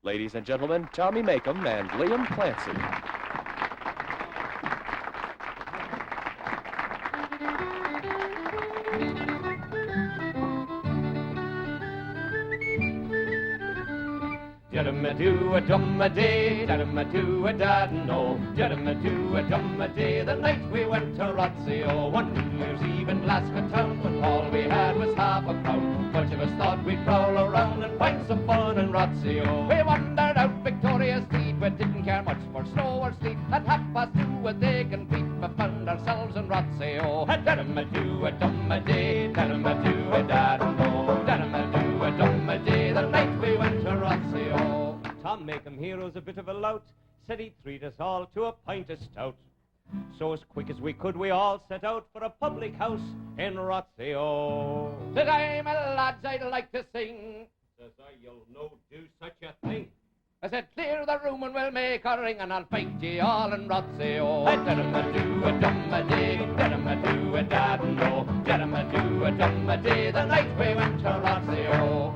Ladies and gentlemen, Tommy Makem and Liam Clancy. Dum-a-doo-a-dum-a-day, dum-a-doo-a-dad-no, dum-a-doo-a-dum-a-day, the night we went to Rothesay, oh, one New Year's Eve in Glasgow town, when all we had was half a crown. Much of us thought we'd prowl around and find some fun in Rothesay, oh. We wandered out Victoria Street, we didn't care much for snow or sleet. At 2:30 a day complete, we found ourselves in Rothesay, oh. Dum-a-doo-a-dum-a-day, dum-a-doo-a-dad-no, dum-a-doo-a-dum-a-day, the night we went to Rothesay, oh. Tom Makem here was a bit of a lout, said he'd treat us all to a pint of stout. So as quick as we could, we all set out for a public house in Rothesay, oh. Said I, my lads, I'd like to sing. Says I, you'll no do such a thing. I said, clear the room and we'll make a ring, and I'll find ye all in Rothesay, oh. Dum-a-doo-a-dum-a-day, dum-a-doo-a-dad-no, dum-a-doo-a-dum-a-day, the night we went to Rothesay, oh.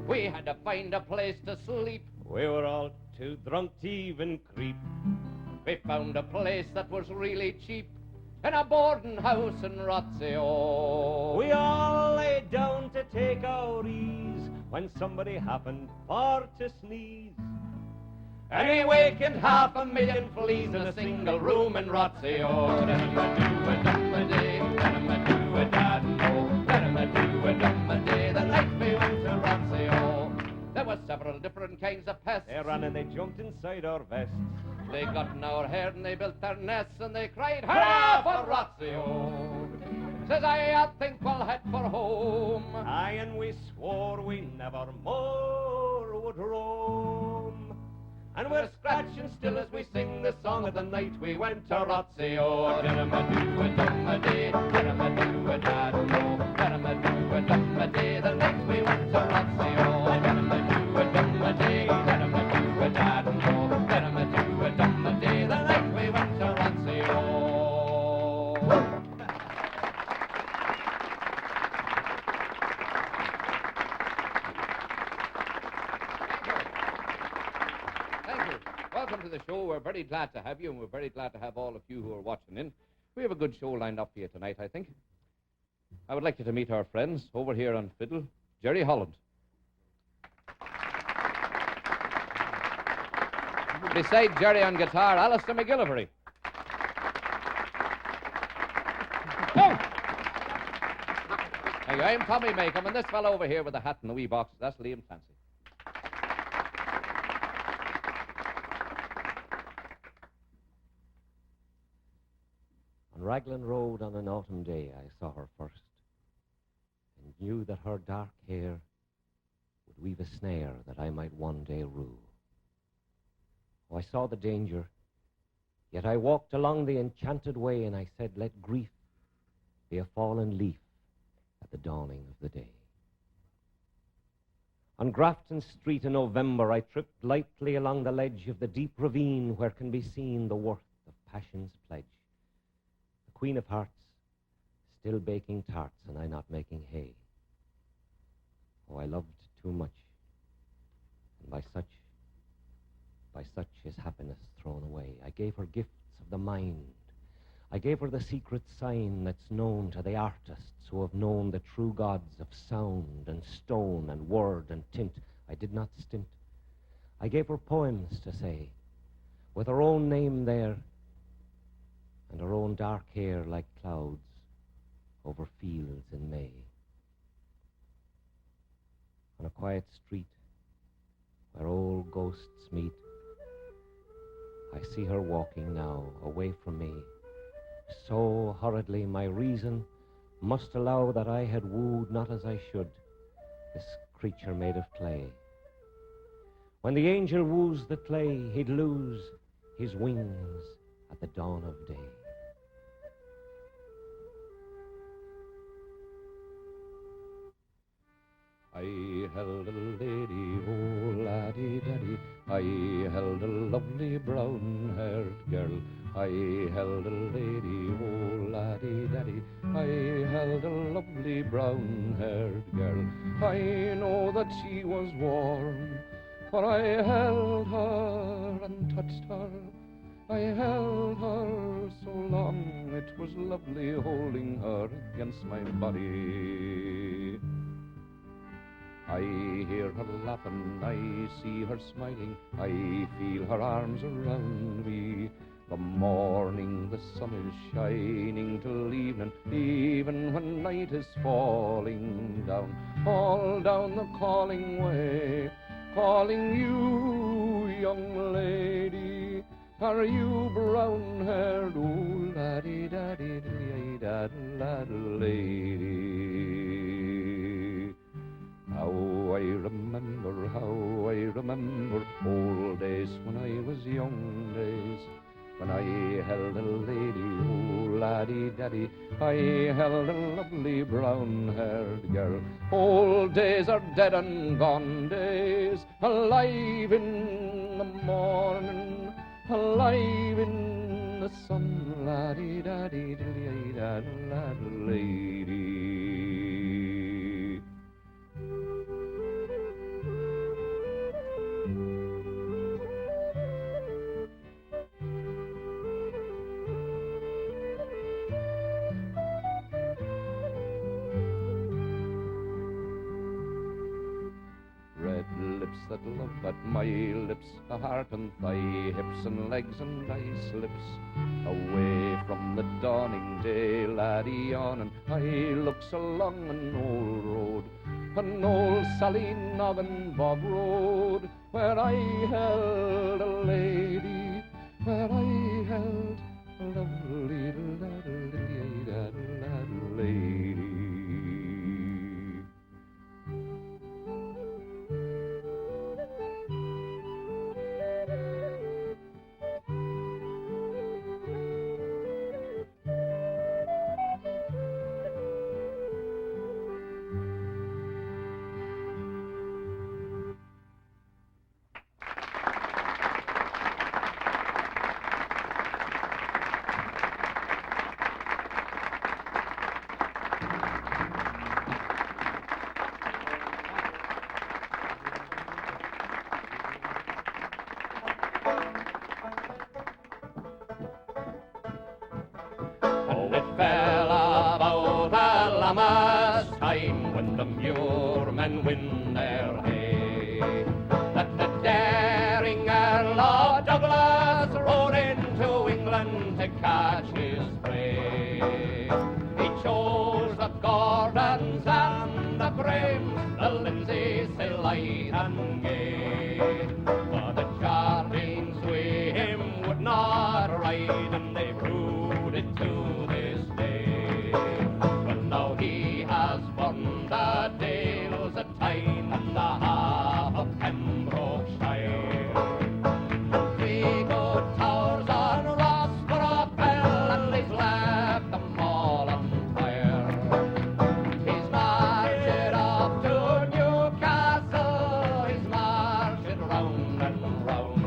We had to find a place to sleep. We were all too drunk to even creep. We found a place that was really cheap in a boarding house in Rothesay, oh. We all lay down to take our ease when somebody happened for to sneeze. And he wakened 500,000 fleas in a single room in Rothesay, oh. Dum-a-doo-a-dum-a-day, dum-a-doo-a-dad-no, dum-a-doo-a-dum-a-day, the night we went to Rothesay, oh. There were several different kinds of pests. They ran and they jumped inside our vests. They got in our hair and they built their nests and they cried, hurrah for Rothesay, oh. Says I think we'll head for home. Aye, and we swore we never more would roam. And we're scratching still as we sing the song of the night we went to Rothesay, oh. Dum-a-doo-a-dum-a-day, dum-a-doo-a-dad-no, dum-a-doo-a-dum-a-day, the night we went to Rothesay, oh. Dum-a-doo-a-dum-a-day, dum-a-doo-a-dad-no, dum-a-doo-a-dum-a-day, the night we went to Rothesay, oh. Welcome to the show. We're very glad to have you, and we're very glad to have all of you who are watching in. We have a good show lined up for you tonight, I think. I would like you to meet our friends over here on fiddle, Jerry Holland. Beside Jerry on guitar, Allister MacGillivray. Oh! Thank you. I'm Tommy Makem, and this fellow over here with the hat and the wee box, that's Liam Clancy. On Raglan Road on an autumn day I saw her first, and knew that her dark hair would weave a snare that I might one day rue. Oh, I saw the danger, yet I walked along the enchanted way, and I said, let grief be a fallen leaf at the dawning of the day. On Grafton Street in November I tripped lightly along the ledge of the deep ravine where can be seen the worth of passion's pledge. Queen of Hearts, still baking tarts, and I not making hay. Oh, I loved too much, and by such is happiness thrown away. I gave her gifts of the mind. I gave her the secret sign that's known to the artists who have known the true gods of sound and stone and word and tint. I did not stint. I gave her poems to say, with her own name there, and her own dark hair like clouds over fields in May. On a quiet street where old ghosts meet, I see her walking now away from me. So hurriedly my reason must allow that I had wooed not as I should this creature made of clay. When the angel woos the clay, he'd lose his wings at the dawn of day. I held a lady, oh laddie-daddy, I held a lovely brown-haired girl. I held a lady, oh laddie-daddy, I held a lovely brown-haired girl. I know that she was warm for I held her and touched her. I held her so long, it was lovely holding her against my body. I hear her laughing, I see her smiling, I feel her arms around me. The morning the sun is shining till evening, even when night is falling down, all down the calling way, calling you, young lady. Are you brown-haired, oh, laddie-daddie-dee-dad-lad lady? How I remember old days when I was young days, when I held a lady, oh, laddie-daddie, I held a lovely brown-haired girl. Old days are dead and gone days, alive in the morning, alive in the sun, laddie-daddie-dee-dad-lad lady. That love at my lips, a heart and thigh, hips and legs and eye slips. Away from the dawning day, laddie on, and I looks along an old road, an old Sally Noggin Bob road, where I held a lady, where I held a lovely lady. Time when the muirmen win their hay, that the daring Earl of Douglas rode into England to catch his prey. He chose the Gordons and the Grahames, the Lindsays, sae light and gay, but the Jardines with him would not ride, and they brooded to this day. Well, now he has won the Dales of Tyne and the half of Pembrokeshire. Three good towers on Rothesay fell, and he's left them all on fire. He's marched up to Newcastle, he's marched round and round,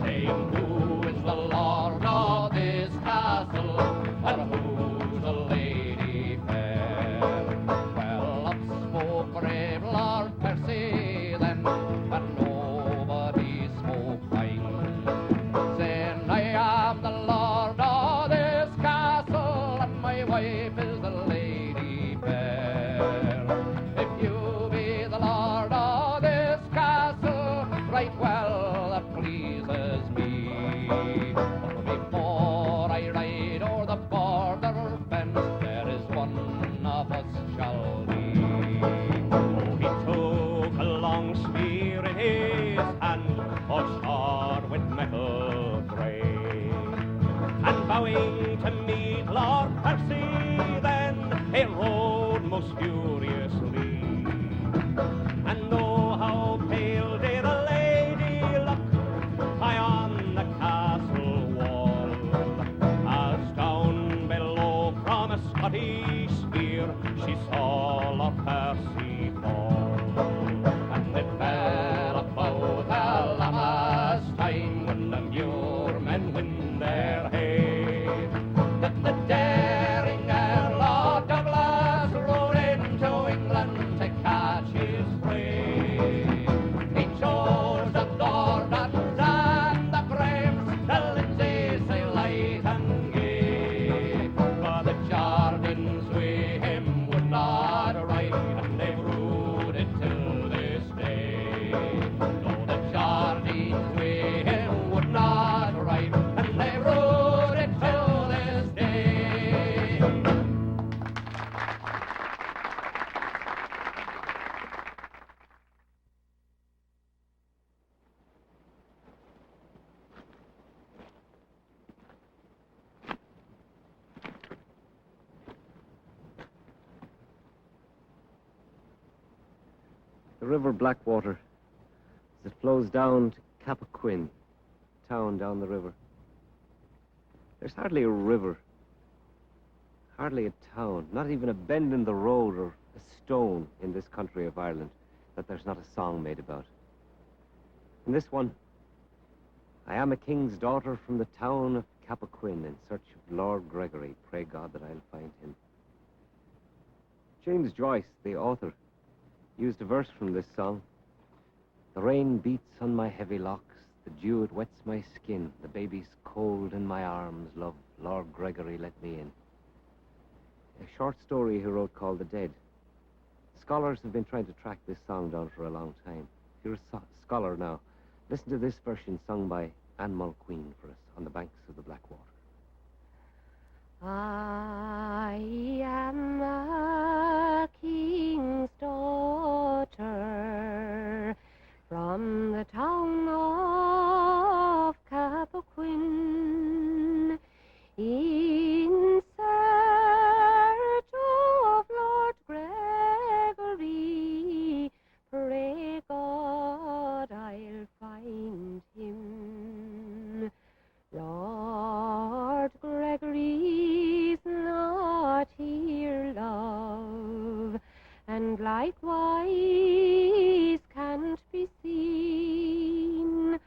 saying who is the lord of this castle, and who's the lady fair. Well, up spoke brave Lord Percy then, but nobody spoke fine, saying I am the lord of this castle, and my wife is the lady fair. If you be the lord of this castle, right well that pleases me. But before I ride o'er the border fence, there is one of us shall be. Oh, he took The River Blackwater, as it flows down to Cappoquin, town down the river. There's hardly a river, hardly a town, not even a bend in the road or a stone in this country of Ireland that there's not a song made about. In this one, I am a king's daughter from the town of Cappoquin in search of Lord Gregory. Pray God that I'll find him. James Joyce, the author, used a verse from this song. The rain beats on my heavy locks, the dew it wets my skin, the baby's cold in my arms, love, Lord Gregory, let me in. A short story he wrote called The Dead. Scholars have been trying to track this song down for a long time. If you're a scholar now, listen to this version sung by Mulqueen for us on the banks of the Blackwater. I am a king's daughter from the town of Cappoquin, in search of Lord Gregory. Pray God I'll find him. Lord Gregory's not here, love, and likewise can't be seen,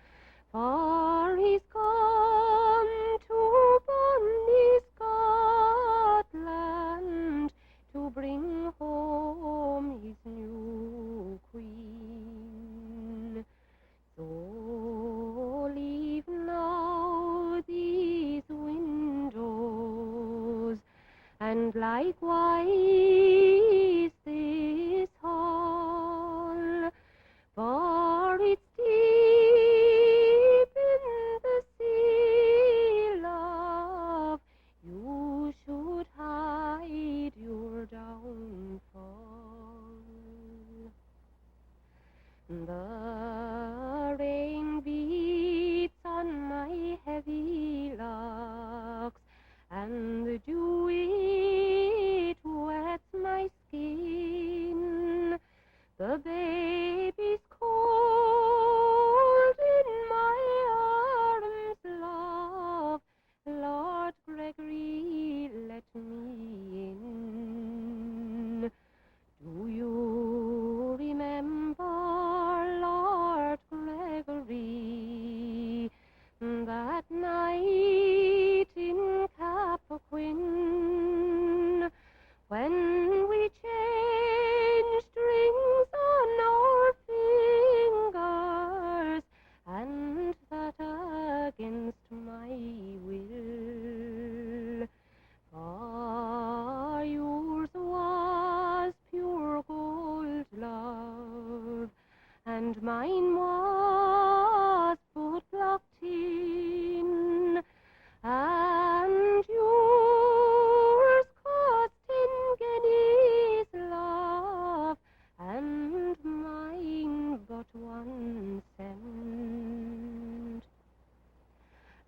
for he's come to bonny Scotland to bring home his new queen. So leave now these windows, and likewise this hall, for it's deep in the sea, love, you should hide your downfall. The rain beats on my heavy locks, and the dew it wets my skin. The baby's cold in my arms, love, Lord Gregory, let me in. Do you remember, Lord Gregory, that night in Cappoquin, when we changed rings on our fingers, and that against my will? For yours was pure gold, love, and mine was but block tin, and yours cost 10 guineas, love, and mine but 1 cent.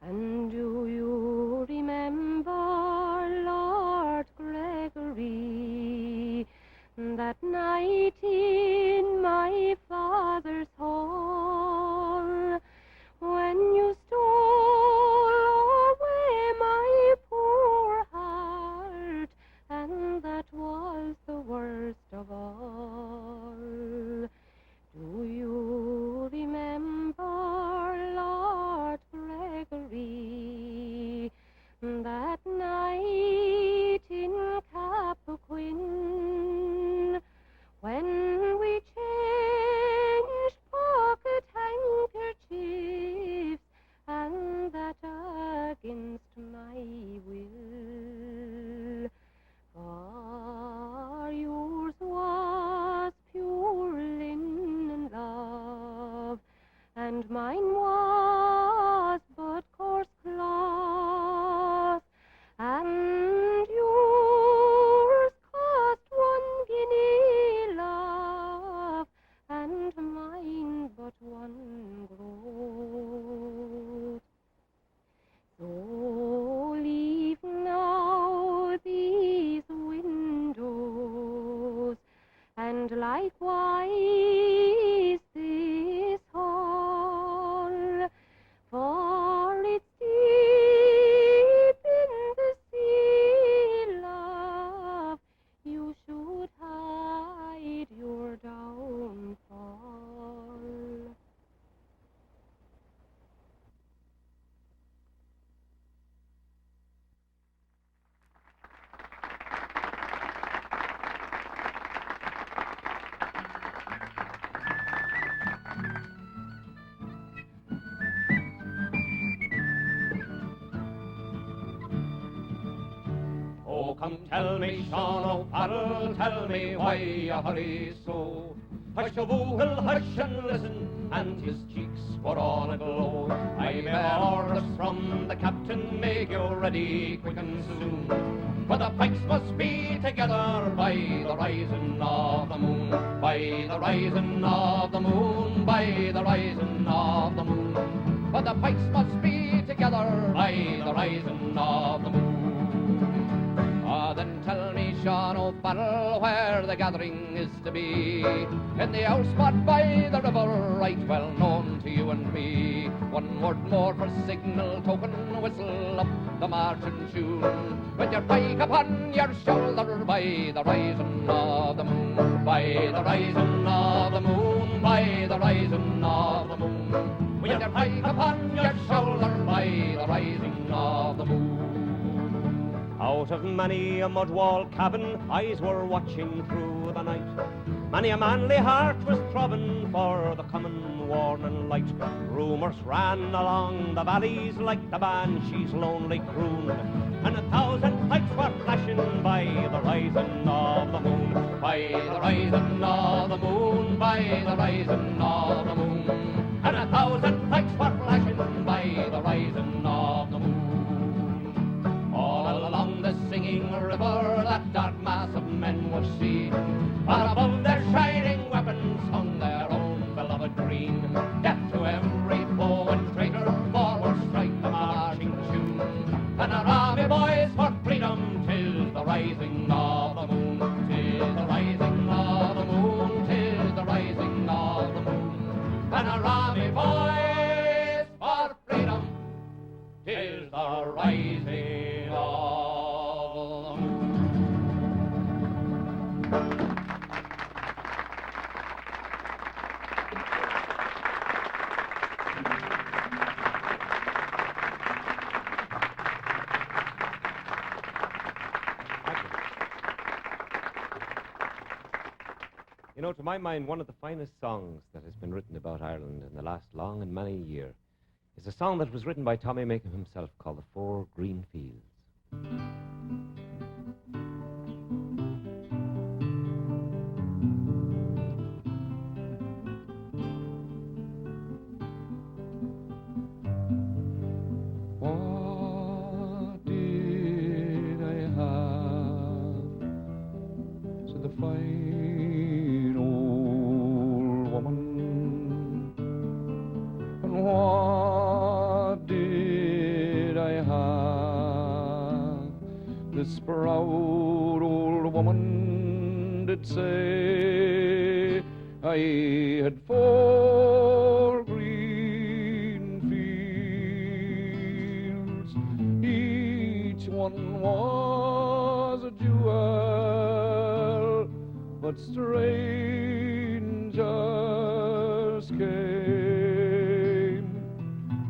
And do you remember, Lord Gregory, that night in my father's hall, when you stole away my poor heart, and that was the worst of all? Do you remember, Lord Gregory, that night in Cappoquin, when we changed pocket handkerchiefs, and that against my will? For yours was pure linen, love, and mine was but coarse cloth, and yours cost 1 guinea, love, and mine but 1 groat. So leave now these windows, and likewise Come tell me, Sean O'Farrell, tell me why you hurry so. Hush a woogle, hush and listen, and his cheeks were all aglow. I've orders from the captain, make you ready quick and soon. For the pikes must be together by the rising of the moon, by the rising of the moon, by the rising of the moon. For the pikes must be together by the rising of the moon. Then tell me, Sean O'Farrell, where the gathering is to be. In the house spot by the river, right well known to you and me. One word more for signal token, whistle up the marching tune. With your pike upon your shoulder by the rising of the moon, by the rising of the moon, by the rising of the moon. With your pike upon your shoulder by the rising of the moon. Out of many a mud wall cabin, eyes were watching through the night. Many a manly heart was throbbing for the coming warning light. Rumours ran along the valleys like the banshee's lonely croon, and 1,000 pikes were flashing by the rising of the moon, by the rising of the moon, by the rising of the moon, and 1,000 pikes were flashing by the rising of the moon. All along the singing river that dark mass of men was seen, but above their shining weapons hung their own beloved green. Death to every foe and traitor, forward strike the marching tune. And our army boys for freedom, 'tis the rising of the moon, 'tis the rising of the moon, 'tis the rising of the moon. And our army boys for freedom, 'tis the rising of the moon. You know, to my mind, one of the finest songs that has been written about Ireland in the last long and many year is a song that was written by Tommy Makem himself called The Four Green Fields. What did I have? Said the fine old woman. And what did I have? This proud old woman did say I had 4 green fields. Each one was a jewel, but strangers came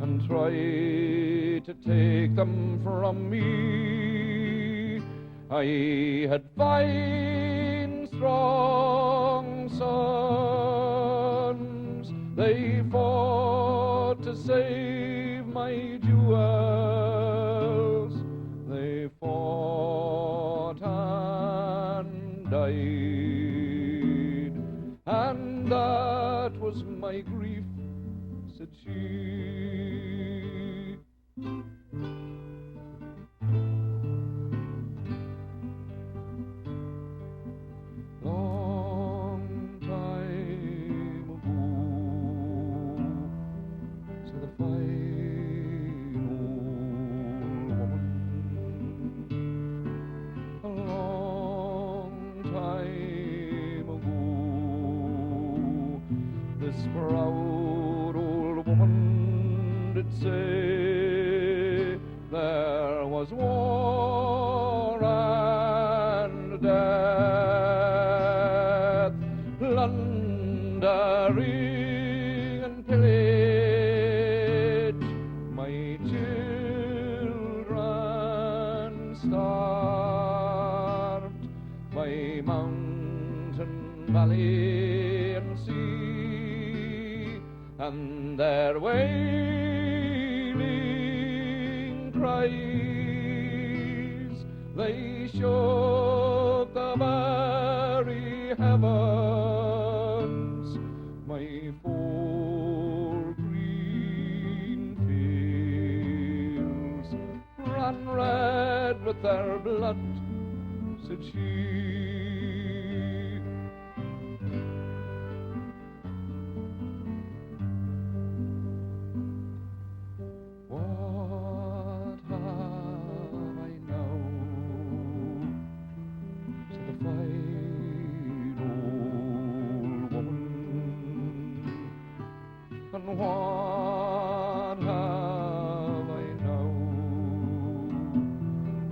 and tried to take them from me. I had 5 strong sons. They fought to save my jewels. They fought and died, and that was my grief, said she. Long time ago, said the fine old woman. A long time ago, this proud old woman did say there was war and death, plundering and pillage. My children starved by mountain, valley, and sea, and their wailing cries they shook the very heavens, my four green fields ran red with their blood, said she. What have I now? Said the fine old woman. And what have I now?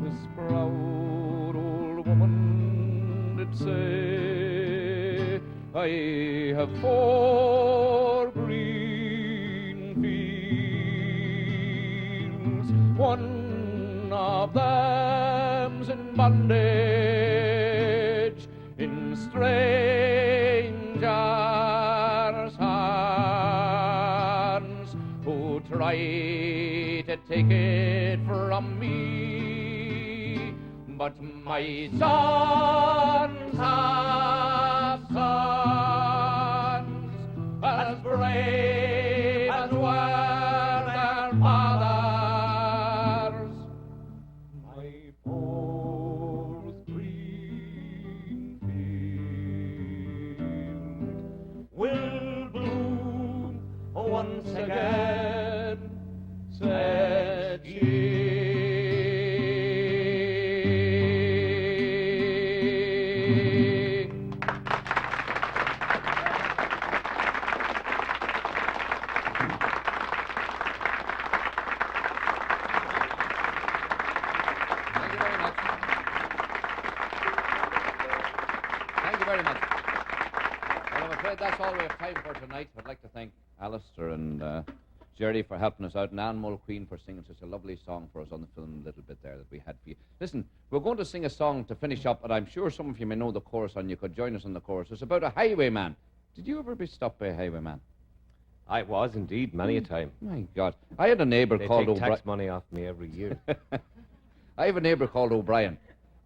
This proud old woman did say, I have four green fields, one of them's in bondage, in strangers' hands, who try to take it from me, but my sons have sons as brave as were their fathers. My fourth green field will bloom once again, said she. That's all we have time for tonight. I'd like to thank Allister and Jerry for helping us out, and Anne Mulqueen for singing such a lovely song for us on the film a little bit there that we had for you. Listen, we're going to sing a song to finish up, and I'm sure some of you may know the chorus, and you could join us on the chorus. It's about a highwayman. Did you ever be stopped by a highwayman? I was indeed, many a time. My God. I had a neighbour called They O'Brien. take tax money off me every year. I have a neighbour called O'Brien,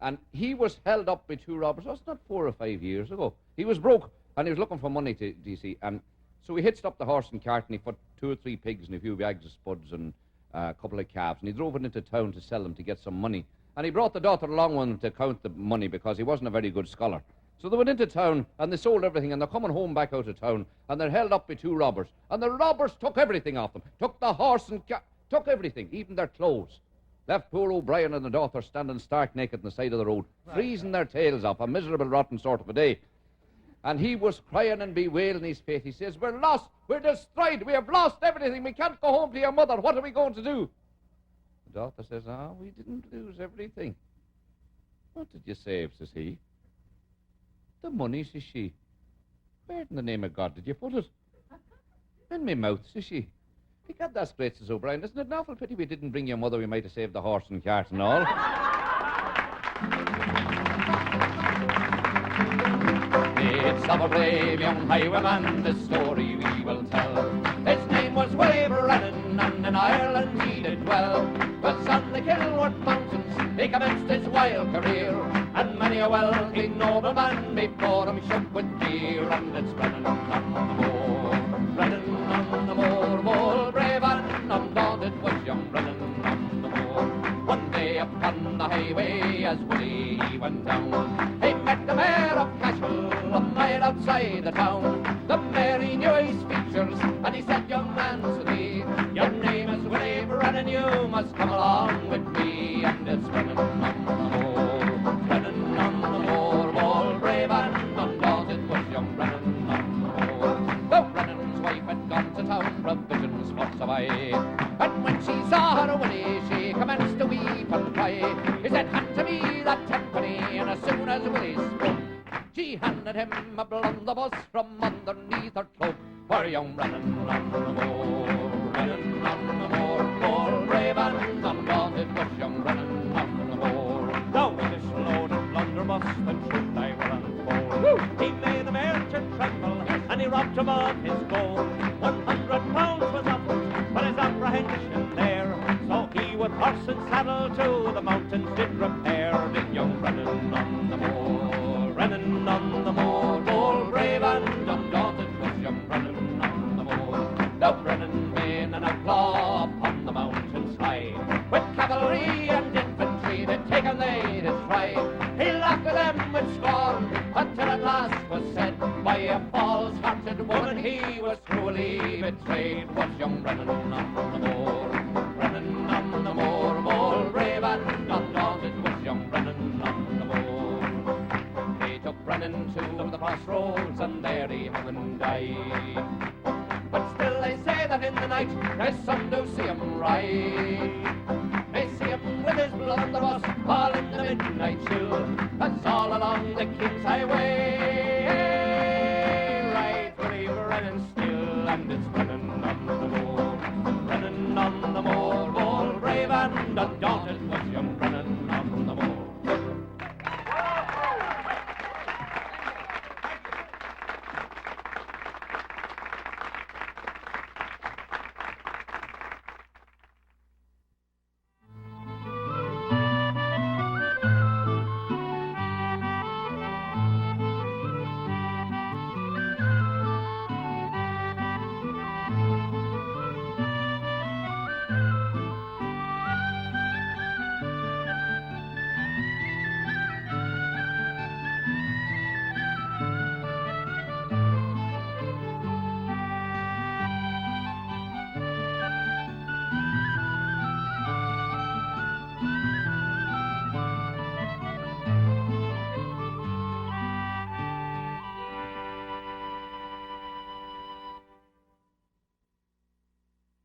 and he was held up by two robbers. That's not 4 or 5 years ago. He was broke, and he was looking for money, do you see, and so he hitched up the horse and cart, and he put 2 or 3 pigs and a few bags of spuds and a couple of calves, and he drove it into town to sell them to get some money. And he brought the daughter along with him to count the money because he wasn't a very good scholar. So they went into town, and they sold everything, and they're coming home back out of town, and they're held up by 2 robbers. And the robbers took everything off them, took the horse and took everything, even their clothes. Left poor O'Brien and the daughter standing stark naked on the side of the road, freezing their tails off, a miserable, rotten sort of a day. And he was crying and bewailing his fate. He says, we're lost, we're destroyed, we have lost everything, we can't go home to your mother, what are we going to do? The daughter says, we didn't lose everything. What did you save, says he. The money, says she. Where in the name of God did you put it? In my mouth, says she. God, that's great, says O'Brien. Isn't it an awful pity we didn't bring your mother? We might have saved the horse and cart and all. It's of a brave young highwayman, this story we will tell. His name was Brennan, and in Ireland he did dwell. But on the Kilworth mountains he commenced his wild career, and many a wealthy nobleman before him shook with fear. And it's Brennan on the moor, Brennan on the moor, bold, brave and undaunted was young Brennan on the moor. One day upon the highway as Willie he went down, he met the mayor of Cashel a mile outside the town. The mayor he knew his features, and he said, young man, said he, your name is Willie Brennan, you must come along with me. And it's Brennan on the moor, Brennan on the moor, all brave and undaunted was young Brennan on the moor. Though Brennan's wife had gone to town, provisions was away, and when she saw her Willie, she commenced to weep and cry. He said, hand to me that 10 penny, and as soon as Willie spoke, she handed him a blunderbuss from underneath her cloak. For young Brennan on the moor, Brennan on the moor, all brave and undaunted was young Brennan on the moor. Now with this loaded blunderbuss, the truth I will unfold. He made the merchant tremble, and he robbed him of his gold. £100 was offered for his apprehension there, so he with horse horse and saddle to the mountains did repair. Did young Brennan on the moor, Brennan on the moor, bold, brave and undaunted was young Brennan on the moor. Now Brennan been an outlaw upon the mountains high, with cavalry and infantry to take him they did try. He laughed at them with scorn until at last was said, by a false-hearted woman he was cruelly betrayed. Was young Brennan on the moor, Brennan on the moor, bold, brave and undaunted was young Brennan on the moor. They took Brennan to the crossroads and there he hung and died. But still they say that in the night there's some do see him ride. They see him with his blunderbuss all in the midnight chill. That's all along the King's Highway. Right with a Brennan still, and it's Brennan on the moor, Brennan on the moor, bold, brave and undaunted was